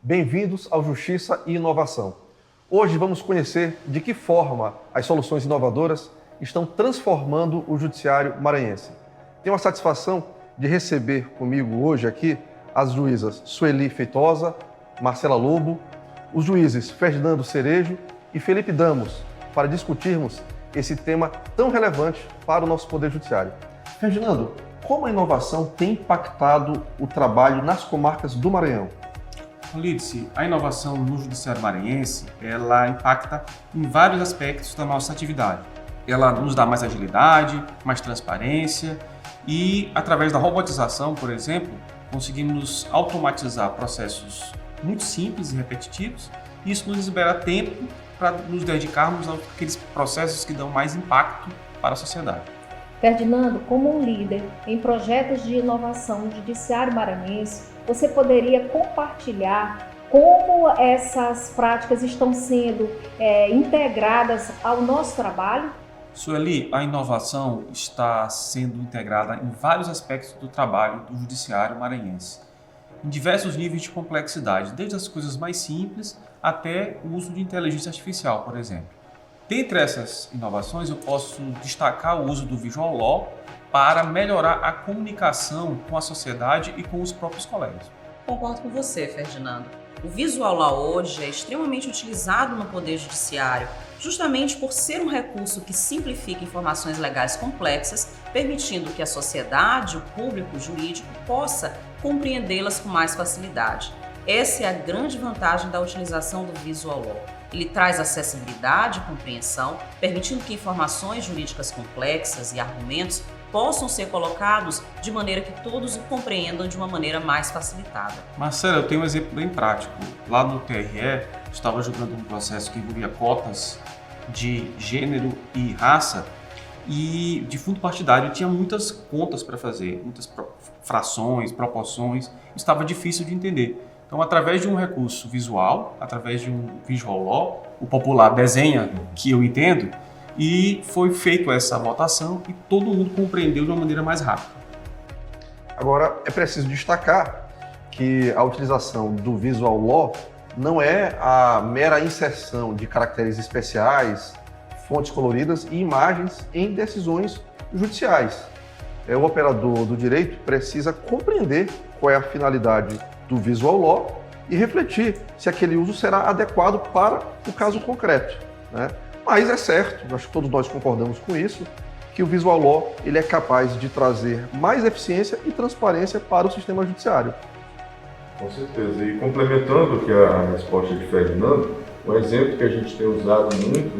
Bem-vindos ao Justiça e Inovação. Hoje vamos conhecer de que forma as soluções inovadoras estão transformando o judiciário maranhense. Tenho a satisfação de receber comigo hoje aqui as juízas Sueli Feitosa, Marcela Lobo, os juízes Ferdinando Cerejo e Felipe Damos, para discutirmos esse tema tão relevante para o nosso Poder Judiciário. Ferdinando, como a inovação tem impactado o trabalho nas comarcas do Maranhão? Lídice, a inovação no Judiciário Maranhense, ela impacta em vários aspectos da nossa atividade. Ela nos dá mais agilidade, mais transparência e, através da robotização, por exemplo, conseguimos automatizar processos muito simples e repetitivos, e isso nos libera tempo para nos dedicarmos àqueles processos que dão mais impacto para a sociedade. Ferdinando, como um líder em projetos de inovação no Judiciário Maranhense, você poderia compartilhar como essas práticas estão sendo integradas ao nosso trabalho? Sueli, a inovação está sendo integrada em vários aspectos do trabalho do Judiciário Maranhense, em diversos níveis de complexidade, desde as coisas mais simples até o uso de inteligência artificial, por exemplo. Dentre essas inovações, eu posso destacar o uso do Visual Law para melhorar a comunicação com a sociedade e com os próprios colegas. Concordo com você, Ferdinando. O Visual Law hoje é extremamente utilizado no Poder Judiciário, justamente por ser um recurso que simplifica informações legais complexas, permitindo que a sociedade, o público jurídico, possa compreendê-las com mais facilidade. Essa é a grande vantagem da utilização do Visual Law. Ele traz acessibilidade e compreensão, permitindo que informações jurídicas complexas e argumentos possam ser colocados de maneira que todos o compreendam de uma maneira mais facilitada. Marcela, eu tenho um exemplo bem prático. Lá no TRE, estava julgando um processo que envolvia cotas de gênero e raça e de fundo partidário tinha muitas contas para fazer, muitas frações, proporções, estava difícil de entender. Então, através de um recurso visual, através de um Visual Law, o popular desenha que eu entendo, e foi feita essa votação e todo mundo compreendeu de uma maneira mais rápida. Agora, é preciso destacar que a utilização do Visual Law não é a mera inserção de caracteres especiais, fontes coloridas e imagens em decisões judiciais. O operador do direito precisa compreender qual é a finalidade do Visual Law e refletir se aquele uso será adequado para o caso concreto, né? Mas é certo, acho que todos nós concordamos com isso, que o Visual Law ele é capaz de trazer mais eficiência e transparência para o sistema judiciário. Com certeza. E complementando que a resposta de Ferdinando, um exemplo que a gente tem usado muito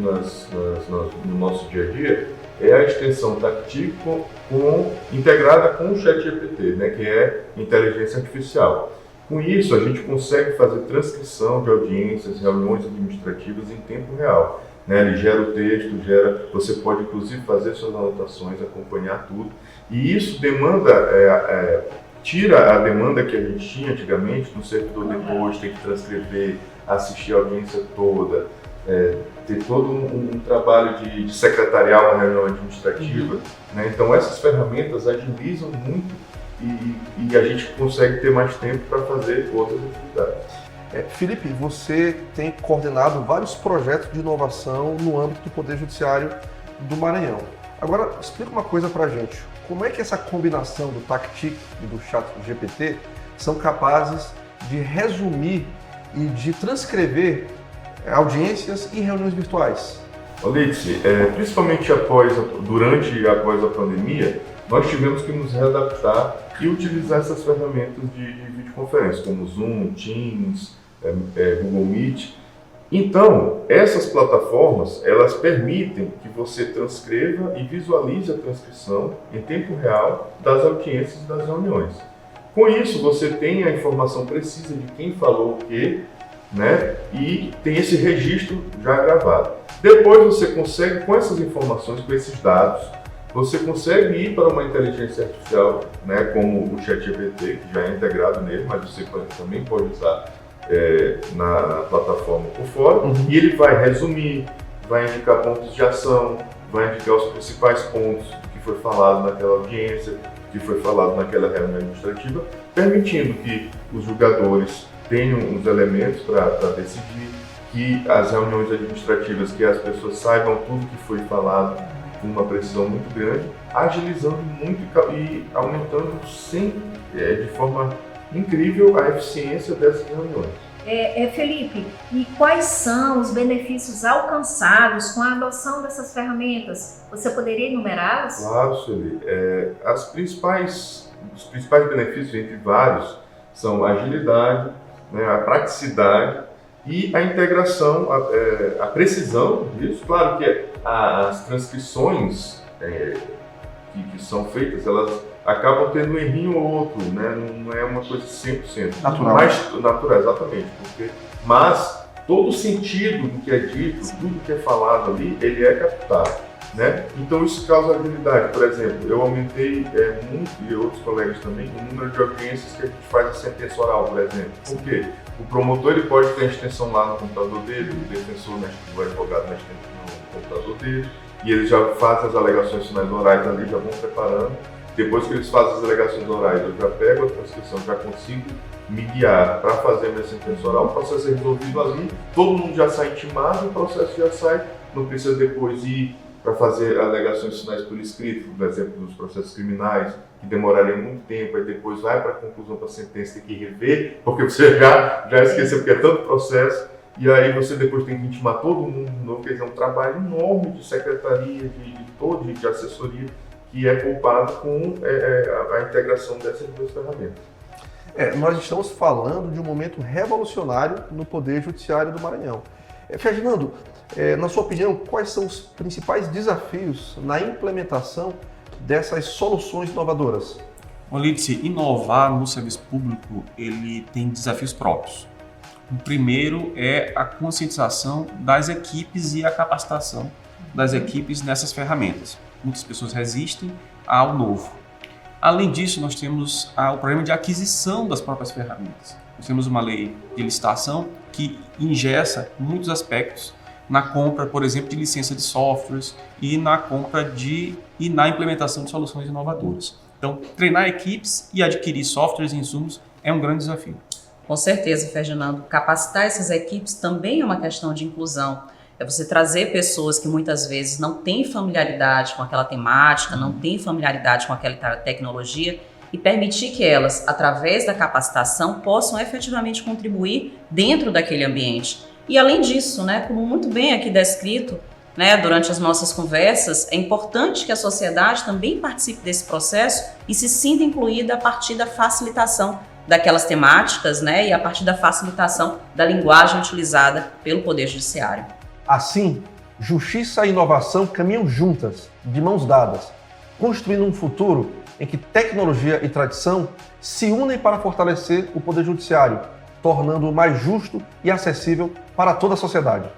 no nosso dia a dia é a extensão Tactic integrada com o ChatGPT, né, que é inteligência artificial. Com isso, a gente consegue fazer transcrição de audiências, reuniões administrativas em tempo real. Né? Ele gera o texto, você pode inclusive fazer suas anotações, acompanhar tudo. E isso tira a demanda que a gente tinha antigamente no servidor depois, ter que transcrever, assistir a audiência toda, ter todo um trabalho de secretarial na reunião administrativa. Né? Então essas ferramentas agilizam muito e a gente consegue ter mais tempo para fazer outras atividades. Felipe, você tem coordenado vários projetos de inovação no âmbito do Poder Judiciário do Maranhão. Agora, explica uma coisa para a gente. Como é que essa combinação do Tactic e do ChatGPT são capazes de resumir e de transcrever audiências e reuniões virtuais? Lídice, principalmente durante e após a pandemia, nós tivemos que nos readaptar e utilizar essas ferramentas de videoconferência, como Zoom, Teams, Google Meet. Então, essas plataformas, elas permitem que você transcreva e visualize a transcrição em tempo real das audiências e das reuniões. Com isso, você tem a informação precisa de quem falou o quê, né? E tem esse registro já gravado. Depois você consegue, com essas informações, com esses dados, você consegue ir para uma inteligência artificial, né, como o ChatGPT, que já é integrado nele, mas você também pode usar na plataforma por fora, e ele vai resumir, vai indicar pontos de ação, vai indicar os principais pontos do que foi falado naquela audiência, do que foi falado naquela reunião administrativa, permitindo que os julgadores tenham os elementos para decidir, que as reuniões administrativas, que as pessoas saibam tudo que foi falado com uma precisão muito grande, agilizando muito e aumentando de forma incrível a eficiência dessas reuniões. Felipe, e quais são os benefícios alcançados com a adoção dessas ferramentas? Você poderia enumerá-las? Claro, Sueli. Os principais benefícios, entre vários, são a agilidade, né, a praticidade e a integração, a precisão disso. Claro que as transcrições que são feitas, elas acabam tendo um errinho ou outro, né? Não é uma coisa 100%. Natural. Natural, exatamente. Mas todo o sentido do que é dito, tudo que é falado ali, ele é captado, né? Então isso causa agilidade. Por exemplo, eu aumentei muito, e outros colegas também, o número de audiências que a gente faz a sentença oral, por exemplo. Por quê? O promotor ele pode ter a extensão lá no computador dele, o defensor, né, o advogado no computador dele, e eles já fazem as alegações finais orais ali, já vão preparando. Depois que eles fazem as alegações orais, eu já pego a transcrição, já consigo me guiar para fazer a minha sentença oral, o processo é resolvido ali, todo mundo já sai intimado, o processo já sai, não precisa depois ir para fazer alegações finais por escrito, por exemplo, nos processos criminais, que demorariam muito tempo, aí depois vai para a conclusão para a sentença, tem que rever, porque você já esqueceu, porque é tanto processo, e aí você depois tem que intimar todo mundo de novo, quer dizer, é um trabalho enorme de secretaria, de assessoria, que é poupado com a integração dessas duas ferramentas. Nós estamos falando de um momento revolucionário no Poder Judiciário do Maranhão. Ferdinando, na sua opinião, quais são os principais desafios na implementação dessas soluções inovadoras? Lídice, inovar no serviço público, ele tem desafios próprios. O primeiro é a conscientização das equipes e a capacitação das equipes nessas ferramentas. Muitas pessoas resistem ao novo. Além disso, nós temos o problema de aquisição das próprias ferramentas. Nós temos uma lei de licitação que engessa muitos aspectos na compra, por exemplo, de licença de softwares e na compra e na implementação de soluções inovadoras. Então, treinar equipes e adquirir softwares e insumos é um grande desafio. Com certeza, Ferdinando. Capacitar essas equipes também é uma questão de inclusão. É você trazer pessoas que muitas vezes não têm familiaridade com aquela temática, não têm familiaridade com aquela tecnologia e permitir que elas, através da capacitação, possam efetivamente contribuir dentro daquele ambiente. E além disso, né, como muito bem aqui descrito, né, durante as nossas conversas, é importante que a sociedade também participe desse processo e se sinta incluída a partir da facilitação daquelas temáticas, né, e a partir da facilitação da linguagem utilizada pelo Poder Judiciário. Assim, justiça e inovação caminham juntas, de mãos dadas, construindo um futuro em que tecnologia e tradição se unem para fortalecer o Poder Judiciário, tornando-o mais justo e acessível para toda a sociedade.